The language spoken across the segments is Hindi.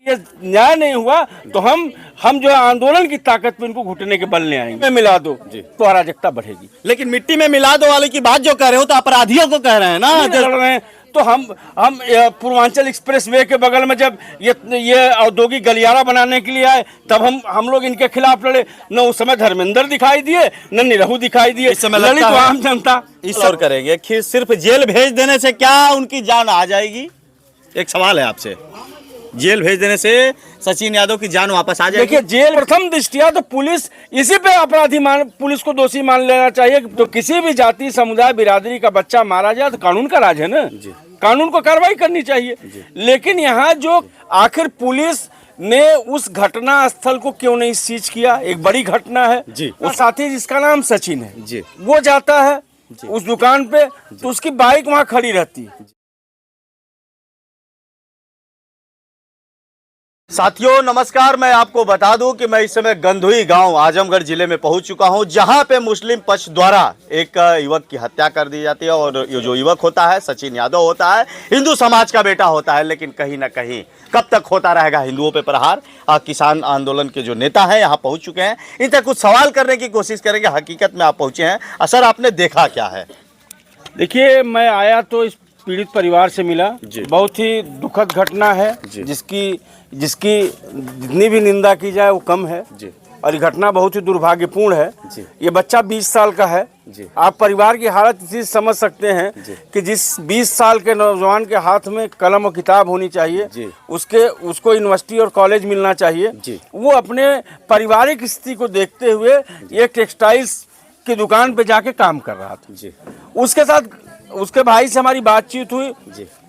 ये न्याय नहीं हुआ तो हम जो आंदोलन की ताकत पे इनको घुटने के बल ले आएंगे। में मिला दो तो अराजकता बढ़ेगी। लेकिन मिट्टी में मिला दो वाले की बात जो कर रहे हो तो अपराधियों को कह रहे हैं ना। लड़ रहे हैं तो हम पूर्वांचल एक्सप्रेस वे के बगल में जब ये औद्योगिक गलियारा बनाने के लिए आए तब हम लोग इनके खिलाफ लड़े। न उस समय धर्मेंद्र दिखाई दिए न निरहू दिखाई दिए। इस समय ललित आम जनता इस और करेंगे कि सिर्फ जेल भेज देने से क्या उनकी जान आ जाएगी? एक सवाल है आपसे, जेल भेज देने से सचिन यादव की जान वापस आ जाएगी? देखिए, जेल प्रथम दृष्टिया तो पुलिस इसी पे अपराधी पुलिस को दोषी मान लेना चाहिए। तो किसी भी जाति समुदाय बिरादरी का बच्चा मारा जाए तो कानून का राज है ना, कानून को कार्रवाई करनी चाहिए। लेकिन यहाँ जो आखिर पुलिस ने उस घटना स्थल को क्यों नहीं सीज किया? एक बड़ी घटना है जी। वो साथी जिसका नाम सचिन है जी, वो जाता है उस दुकान पे तो उसकी बाइक वहाँ खड़ी रहती है। साथियों नमस्कार, मैं आपको बता दूं कि मैं इस समय गंधुई गांव आजमगढ़ जिले में पहुंच चुका हूं, जहां पे मुस्लिम पक्ष द्वारा एक युवक की हत्या कर दी जाती है। और ये जो युवक होता है सचिन यादव होता है, हिंदू समाज का बेटा होता है। लेकिन कहीं ना कहीं कब तक होता रहेगा हिंदुओं पे प्रहार? किसान आंदोलन के जो नेता हैं यहाँ पहुँच चुके हैं, इनसे कुछ सवाल करने की कोशिश करेंगे। हकीकत में आप पहुँचे हैं, सर आपने देखा क्या है? देखिए, मैं आया तो इस पीड़ित परिवार से मिला। बहुत ही दुखद घटना है जिसकी जितनी भी निंदा की जाए वो कम है। और ये घटना बहुत ही दुर्भाग्यपूर्ण है। ये बच्चा 20 साल का है। आप परिवार की हालत इसी समझ सकते हैं कि जिस 20 साल के नौजवान के हाथ में कलम और किताब होनी चाहिए, उसको यूनिवर्सिटी और कॉलेज मिलना चाहिए, वो अपने पारिवारिक स्थिति को देखते हुए एक टेक्सटाइल्स की दुकान पे जाके काम कर रहा था। उसके साथ उसके भाई से हमारी बातचीत हुई।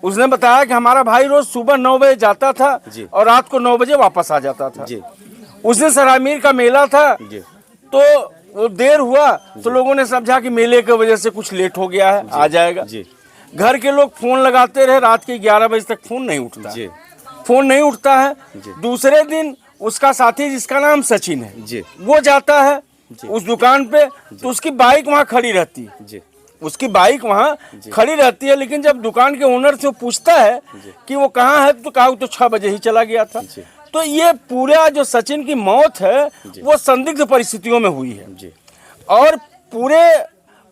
उसने बताया कि हमारा भाई रोज सुबह 9 बजे जाता था और रात को 9 बजे वापस आ जाता था। उस दिन सरामीर का मेला था तो वो देर हुआ तो लोगों ने समझा कि मेले की वजह से कुछ लेट हो गया है, आ जाएगा। घर के लोग फोन लगाते रहे, रात के 11 बजे तक फोन नहीं उठता है। दूसरे दिन उसका साथी जिसका नाम सचिन है, वो जाता है उस दुकान पे तो उसकी बाइक वहाँ खड़ी रहती है। लेकिन जब दुकान के ओनर से वो पूछता है कि वो कहाँ है तो कहा तो 6 बजे ही चला गया था। तो ये पूरा जो सचिन की मौत है वो संदिग्ध परिस्थितियों में हुई है। और पूरे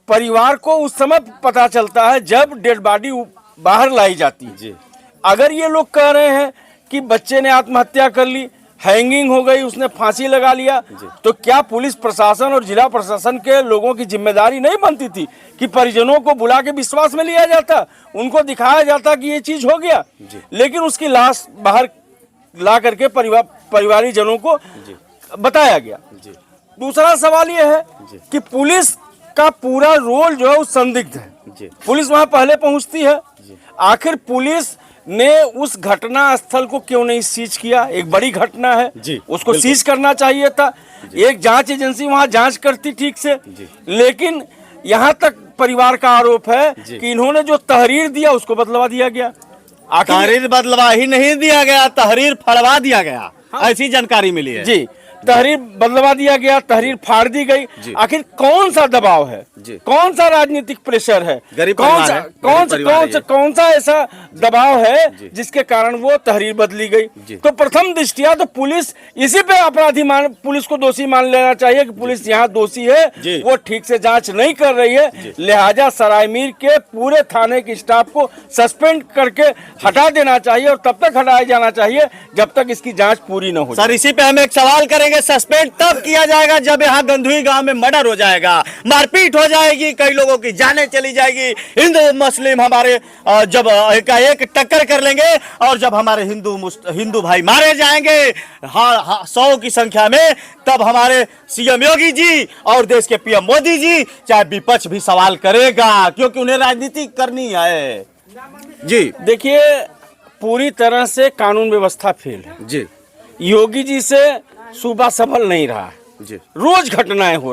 परिवार को उस समय पता चलता है जब डेड बॉडी बाहर लाई जाती है। अगर ये लोग कह रहे हैं कि बच्चे ने आत्महत्या कर ली, हैंगिंग हो गई, उसने फांसी लगा लिया, तो क्या पुलिस प्रशासन और जिला प्रशासन के लोगों की जिम्मेदारी नहीं बनती थी कि परिजनों को बुला के विश्वास में लिया जाता, उनको दिखाया जाता कि ये चीज हो गया? लेकिन उसकी लाश बाहर ला करके परिवारी जनों को बताया गया। दूसरा सवाल ये है कि पुलिस का पूरा रोल जो है वो संदिग्ध है। पुलिस वहां पहले पहुंचती है, आखिर पुलिस ने उस घटना स्थल को क्यों नहीं सीज किया? एक बड़ी घटना है, उसको सीज करना चाहिए था। एक जांच एजेंसी वहां जांच करती ठीक से। लेकिन यहाँ तक परिवार का आरोप है कि इन्होंने जो तहरीर दिया उसको बदलवा दिया गया। तहरीर बदलवा ही नहीं दिया गया, तहरीर फड़वा दिया गया। ऐसी जानकारी मिली है जी। तहरीर बदलवा दिया गया, तहरीर फाड़ दी गई। आखिर कौन सा दबाव है, कौन सा राजनीतिक प्रेशर है, कौन सा ऐसा दबाव है जिसके कारण वो तहरीर बदली गई? तो प्रथम दृष्टिया तो पुलिस इसी पे अपराधी पुलिस को दोषी मान लेना चाहिए कि पुलिस यहाँ दोषी है, वो ठीक से जांच नहीं कर रही है। लिहाजा सरायमीर के पूरे थाने के स्टाफ को सस्पेंड करके हटा देना चाहिए और तब तक हटाया जाना चाहिए जब तक इसकी जाँच पूरी न हो। सर इसी पे हम एक सवाल करेंगे, सस्पेंड तब किया जाएगा जब यहाँ गंधुई गांव में मर्डर हो जाएगा, मारपीट हो जाएगी, कई लोगों की जानें चली जाएगी, हिंदू मुस्लिम हमारे जब एक टक्कर कर लेंगे और जब हमारे हिंदू भाई मारे जाएंगे 100 की संख्या में, तब हमारे सीएम योगी जी और देश के पीएम मोदी जी चाहे विपक्ष भी सवाल करेगा, क्योंकि उन्हें राजनीति करनी है। जी देखिए, पूरी तरह से कानून व्यवस्था फेल है जी। योगी जी से सूबा सफल नहीं रहा है। रोज घटनाएं हो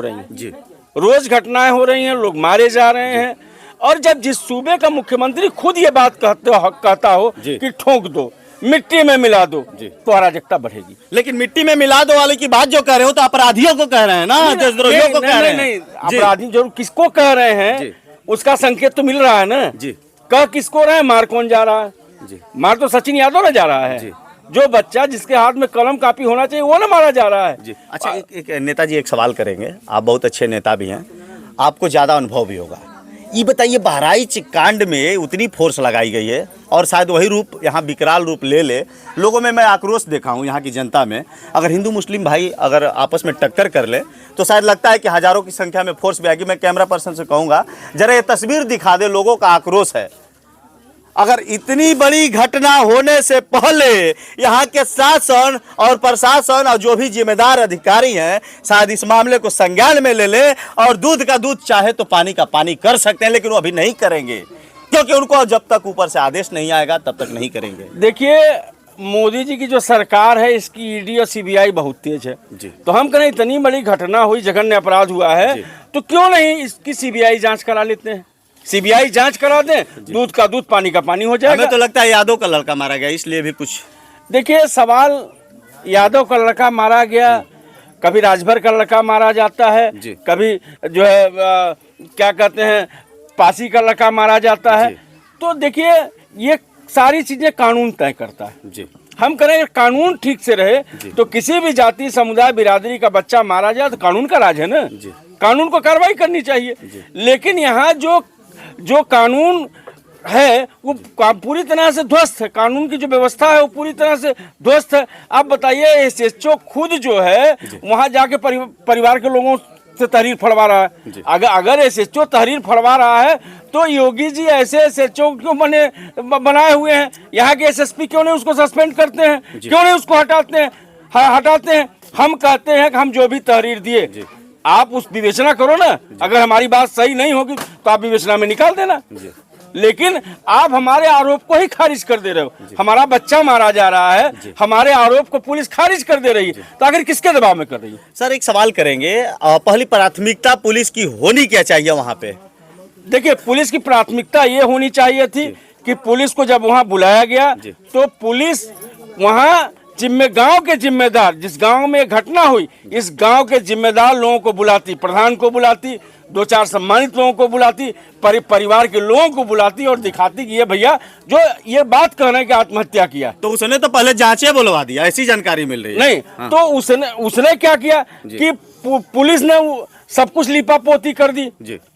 रही हैं, लोग मारे जा रहे हैं। और जब जिस सूबे का मुख्यमंत्री खुद ये बात कहता हो कि ठोक दो, मिट्टी में मिला दो, तो अराजकता बढ़ेगी। लेकिन मिट्टी में मिला दो वाले की बात जो कर रहे हो तो अपराधियों को कह रहे हैं ना, देशद्रोहियों को कह रहे हैं। नहीं, अपराधी जरूर किसको कह रहे हैं उसका संकेत तो मिल रहा है ना। कह किसको रहे हैं? मार कौन जा रहा है? मार तो सचिन यादव ना जा रहा है। जो बच्चा जिसके हाथ में कलम कापी होना चाहिए वो ना मारा जा रहा है। जी अच्छा, एक नेताजी एक सवाल करेंगे, आप बहुत अच्छे नेता भी हैं, आपको ज़्यादा अनुभव भी होगा। ये बताइए, बहराइच कांड में उतनी फोर्स लगाई गई है और शायद वही रूप यहाँ विकराल रूप ले ले, लोगों में मैं आक्रोश देखा हूँ यहाँ की जनता में। अगर हिंदू मुस्लिम भाई अगर आपस में टक्कर कर ले तो शायद लगता है कि हज़ारों की संख्या में फोर्स भी आएगी। मैं कैमरा पर्सन से कहूँगा जरा ये तस्वीर दिखा दे, लोगों का आक्रोश है। अगर इतनी बड़ी घटना होने से पहले यहाँ के शासन और प्रशासन और जो भी जिम्मेदार अधिकारी हैं शायद इस मामले को संज्ञान में ले ले और दूध का दूध चाहे तो पानी का पानी कर सकते हैं, लेकिन वो अभी नहीं करेंगे क्योंकि उनको जब तक ऊपर से आदेश नहीं आएगा तब तक नहीं करेंगे। देखिए, मोदी जी की जो सरकार है इसकी ईडी और सीबीआई बहुत तेज है जी। तो हम कहें इतनी बड़ी घटना हुई, जघन्य अपराध हुआ है, तो क्यों नहीं इसकी सीबीआई जांच करा लेते हैं। सीबीआई जांच करा दें, दूध का दूध पानी का पानी हो जाएगा। हमें तो लगता है यादव का लड़का मारा गया, इसलिए भी कुछ देखिए, सवाल यादव का लड़का मारा गया, कभी राजभर का लड़का मारा जाता है, कभी जो है क्या कहते हैं पासी का लड़का मारा जाता है। तो देखिए, ये सारी चीजें कानून तय करता है जी। हम करें कानून ठीक से रहे तो किसी भी जाति समुदाय बिरादरी का बच्चा मारा जाए तो कानून का राज है ना, कानून को कार्रवाई करनी चाहिए। लेकिन यहाँ जो कानून है वो पूरी तरह से ध्वस्त है, कानून की जो व्यवस्था है वो पूरी तरह से ध्वस्त है। आप बताइए, एसएचओ खुद जो है वहाँ जाके परिवार के लोगों से तहरीर फड़वा रहा है। अगर एसएचओ तहरीर फड़वा रहा है तो योगी जी ऐसे एसएचओ क्यों बनाए हुए हैं? यहाँ के एसएसपी क्यों नहीं उसको सस्पेंड करते हैं, क्यों नहीं उसको हटाते हैं? हम कहते हैं कि हम जो भी तहरीर दिए आप उस विवेचना करो ना, अगर हमारी बात सही नहीं होगी तो आप विवेचना में निकाल देना, लेकिन आप हमारे आरोप को ही खारिज कर दे रहे हो। हमारा बच्चा मारा जा रहा है, हमारे आरोप को पुलिस खारिज कर दे रही है, तो आखिर किसके दबाव में कर रही है? सर एक सवाल करेंगे, पहली प्राथमिकता पुलिस की होनी क्या चाहिए वहाँ पे? देखिए, पुलिस की प्राथमिकता ये होनी चाहिए थी कि पुलिस को जब वहाँ बुलाया गया तो पुलिस वहाँ गांव के जिम्मेदार, जिस गांव में घटना हुई इस गांव के जिम्मेदार लोगों को बुलाती, प्रधान को बुलाती, 2-4 सम्मानित लोगों को बुलाती, परिवार के लोगों को बुलाती और दिखाती कि ये भैया जो ये बात कह रहे हैं कि आत्महत्या किया। तो उसने तो पहले जांचें बुलवा दिया, ऐसी जानकारी मिल रही है। नहीं हाँ। तो उसने क्या किया कि पुलिस ने सब कुछ लिपापोती कर दी।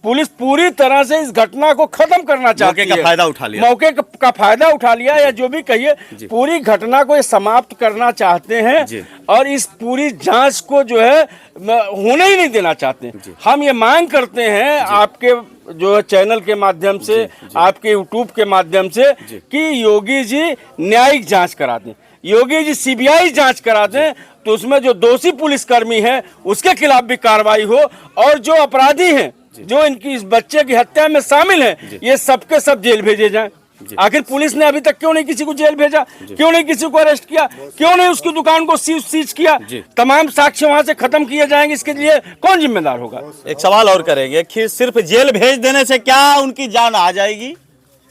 पुलिस पूरी तरह से इस घटना को खत्म करना चाहती है, मौके का फायदा उठा लिया, मौके का फायदा उठा लिया या जो भी कहिए, पूरी घटना को ये समाप्त करना चाहते हैं और इस पूरी जांच को जो है होने ही नहीं देना चाहते। हम ये मांग करते हैं आपके जो चैनल के माध्यम से, आपके यूट्यूब के माध्यम से कि योगी जी न्यायिक जांच करा दें, योगी जी सीबीआई जांच करा दें, तो उसमें जो दोषी पुलिसकर्मी है उसके खिलाफ भी कार्रवाई हो और जो अपराधी हैं जो इनकी इस बच्चे की हत्या में शामिल हैं ये सबके सब जेल भेजे जाएं। आखिर पुलिस ने अभी तक क्यों नहीं किसी को जेल भेजा, क्यों नहीं किसी को अरेस्ट किया, क्यों नहीं उसकी दुकान को सीज किया? तमाम साक्ष्य वहां से खत्म किए जाएंगे, इसके लिए कौन जिम्मेदार होगा? एक सवाल और करेंगे कि सिर्फ जेल भेज देने से क्या उनकी जान आ जाएगी?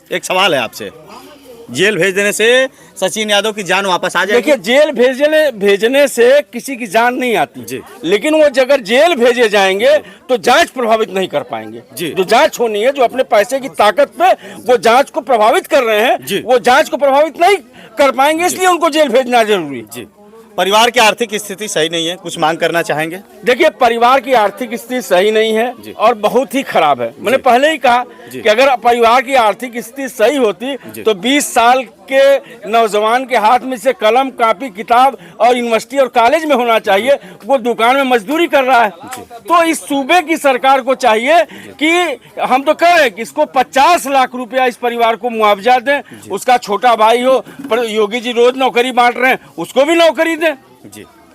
एक सवाल है आपसे, जेल भेज देने से सचिन यादव की जान वापस आ जाएगी? देखिए, जेल भेजने से किसी की जान नहीं आती, लेकिन वो अगर जेल भेजे जाएंगे तो जांच प्रभावित नहीं कर पाएंगे। जो जांच होनी है, जो अपने पैसे की ताकत पे वो जांच को प्रभावित कर रहे हैं, वो जांच को प्रभावित नहीं कर पाएंगे, इसलिए उनको जेल भेजना जरूरी है। परिवार की आर्थिक स्थिति सही नहीं है, कुछ मांग करना चाहेंगे? देखिए, परिवार की आर्थिक स्थिति सही नहीं है और बहुत ही खराब है। मैंने पहले ही कहा कि अगर परिवार की आर्थिक स्थिति सही होती तो 20 साल के नौजवान के हाथ में से कलम, कापी, किताब और यूनिवर्सिटी और कॉलेज में होना चाहिए, वो दुकान में मजदूरी कर रहा है। तो इस सूबे की सरकार को चाहिए कि हम तो कह रहे हैं कि इसको 50 लाख रुपया इस परिवार को मुआवजा दें। उसका छोटा भाई हो, पर योगी जी रोज नौकरी बांट रहे हैं, उसको भी नौकरी दें,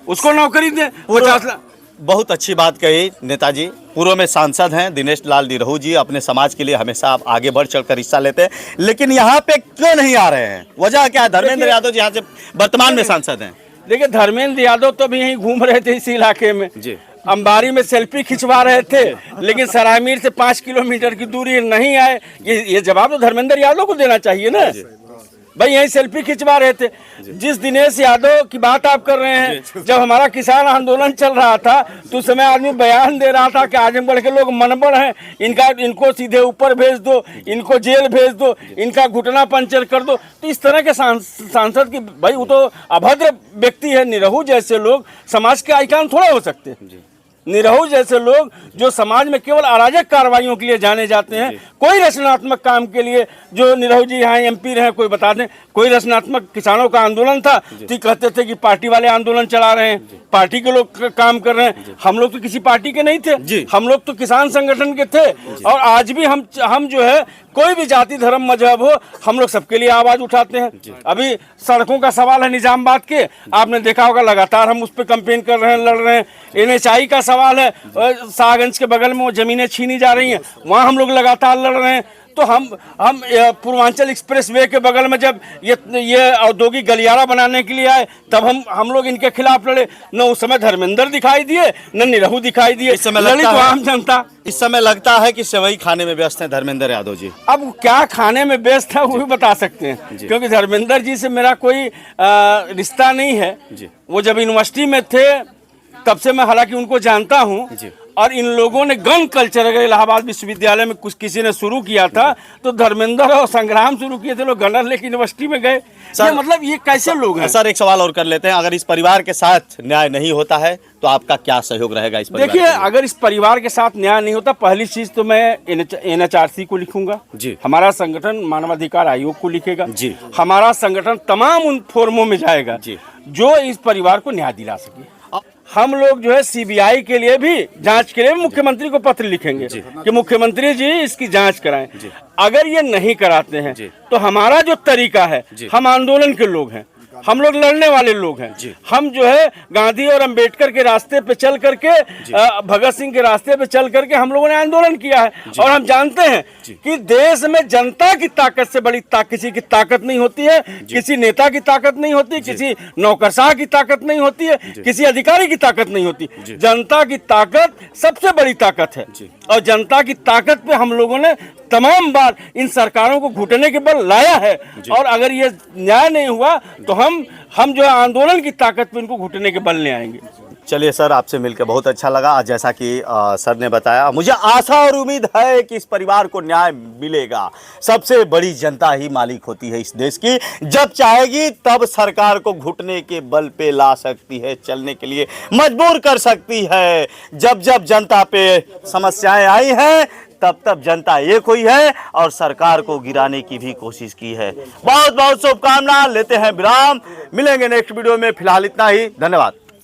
उसको नौकरी दें। 50 लाख। बहुत अच्छी बात कही नेताजी। पूर्व में सांसद हैं दिनेश लाल निरहू जी, अपने समाज के लिए हमेशा आप आगे बढ़ चढ़कर हिस्सा लेते हैं, लेकिन यहाँ पे क्यों नहीं आ रहे हैं? वजह क्या है? धर्मेंद्र यादव जी यहाँ से वर्तमान में सांसद हैं। देखिए, धर्मेंद्र यादव तो भी यहीं घूम रहे थे इसी इलाके में, अंबारी में सेल्फी खिंचवा रहे थे, लेकिन सरायमीर से 5 किलोमीटर की दूरी नहीं आए। ये जवाब तो धर्मेंद्र यादव को देना चाहिए ना। भाई यही सेल्फी खिंचवा रहे थे। जिस दिनेश यादव की बात आप कर रहे हैं, जब हमारा किसान आंदोलन चल रहा था तो उस समय आदमी बयान दे रहा था कि आजमगढ़ के लोग मनबड़ हैं, इनको सीधे ऊपर भेज दो, इनको जेल भेज दो, इनका घुटना पंचर कर दो। तो इस तरह के सांसद की, भाई वो तो अभद्र व्यक्ति है। निरहू जैसे लोग समाज के आइकॉन थोड़ा हो सकते हैं। निरहू जैसे लोग जो समाज में केवल अराजक कार्रवाइयों के लिए जाने जाते हैं, कोई रचनात्मक काम के लिए, जो निरहू जी यहाँ एमपी रहे, कोई बता दें कोई रचनात्मक किसानों का आंदोलन था तो कहते थे कि पार्टी वाले आंदोलन चला रहे हैं, पार्टी के लोग काम कर रहे हैं। हम लोग तो किसी पार्टी के नहीं थे, हम लोग तो किसान संगठन के थे। और आज भी हम जो है कोई भी जाति धर्म मजहब हो, हम लोग सबके लिए आवाज उठाते हैं। अभी सड़कों का सवाल है निजामाबाद के, आपने देखा होगा लगातार हम उस पर कैंपेन कर रहे हैं, लड़ रहे हैं। NHI का सवाल है, शाहगंज के बगल में वो जमीनें छीनी जा रही हैं, वहाँ हम लोग लगातार लड़ रहे हैं। तो हम पूर्वांचल एक्सप्रेस वे के बगल में जब ये औद्योगिक गलियारा बनाने के लिए आए, तब हम लोग इनके खिलाफ लड़े। न उस समय धर्मेंद्र दिखाई दिए, न निरहू दिखाई दिए, लड़ी तो आम जनता। इस समय लगता है कि सेवई खाने में व्यस्त है धर्मेंद्र यादव जी। अब क्या खाने में व्यस्त है वो भी बता सकते हैं, क्योंकि धर्मेंद्र जी से मेरा कोई रिश्ता नहीं है। वो जब यूनिवर्सिटी में थे तब से मैं हालांकि उनको जानता हूँ। और इन लोगों ने गन कल्चर अगर इलाहाबाद विश्वविद्यालय में कुछ किसी ने शुरू किया था तो धर्मेंद्र और संग्राम शुरू किए थे, लोग गनर लेके यूनिवर्सिटी में गए। ये मतलब ये कैसे लोग हैं? सर एक सवाल और कर लेते हैं, अगर इस परिवार के साथ न्याय नहीं होता है तो आपका क्या सहयोग रहेगा इस परिवार? देखिए, अगर इस परिवार के साथ न्याय नहीं होता, पहली चीज तो मैं NHRC को लिखूंगा जी, हमारा संगठन मानवाधिकार आयोग को लिखेगा जी, हमारा संगठन तमाम उन फोरमों में जाएगा जी जो इस परिवार को न्याय दिला सके। हम लोग जो है CBI के लिए भी, जांच के लिए मुख्यमंत्री को पत्र लिखेंगे कि मुख्यमंत्री जी इसकी जांच कराएं। अगर ये नहीं कराते हैं तो हमारा जो तरीका है, हम आंदोलन के लोग हैं, हम लोग लड़ने वाले लोग हैं। हम जो है गांधी और अंबेडकर के रास्ते पे चल करके, भगत सिंह के रास्ते पे चल करके हम लोगों ने आंदोलन किया है। और हम जानते हैं कि देश में जनता की ताकत से बड़ी किसी की ताकत नहीं होती है, किसी नेता की ताकत नहीं होती, किसी नौकरशाह की ताकत नहीं होती है, किसी अधिकारी की ताकत नहीं होती। जनता की ताकत सबसे बड़ी ताकत है। और जनता की ताकत पे हम लोगों ने तमाम बार इन सरकारों को घुटने के बल लाया है। और अगर ये न्याय नहीं हुआ तो हम जो है आंदोलन की ताकत पे इनको घुटने के बल ले आएंगे। चलिए सर, आपसे मिलकर बहुत अच्छा लगा। आज जैसा कि सर ने बताया, मुझे आशा और उम्मीद है कि इस परिवार को न्याय मिलेगा। सबसे बड़ी जनता ही मालिक होती है इस देश की, जब चाहेगी तब सरकार को घुटने के बल पे ला सकती है, चलने के लिए मजबूर कर सकती है। जब जब जनता पे समस्याएं आई हैं तब तब जनता एक हुई है और सरकार को गिराने की भी कोशिश की है। बहुत बहुत शुभकामनाएं, लेते हैं विराम, मिलेंगे नेक्स्ट वीडियो में। फिलहाल इतना ही, धन्यवाद।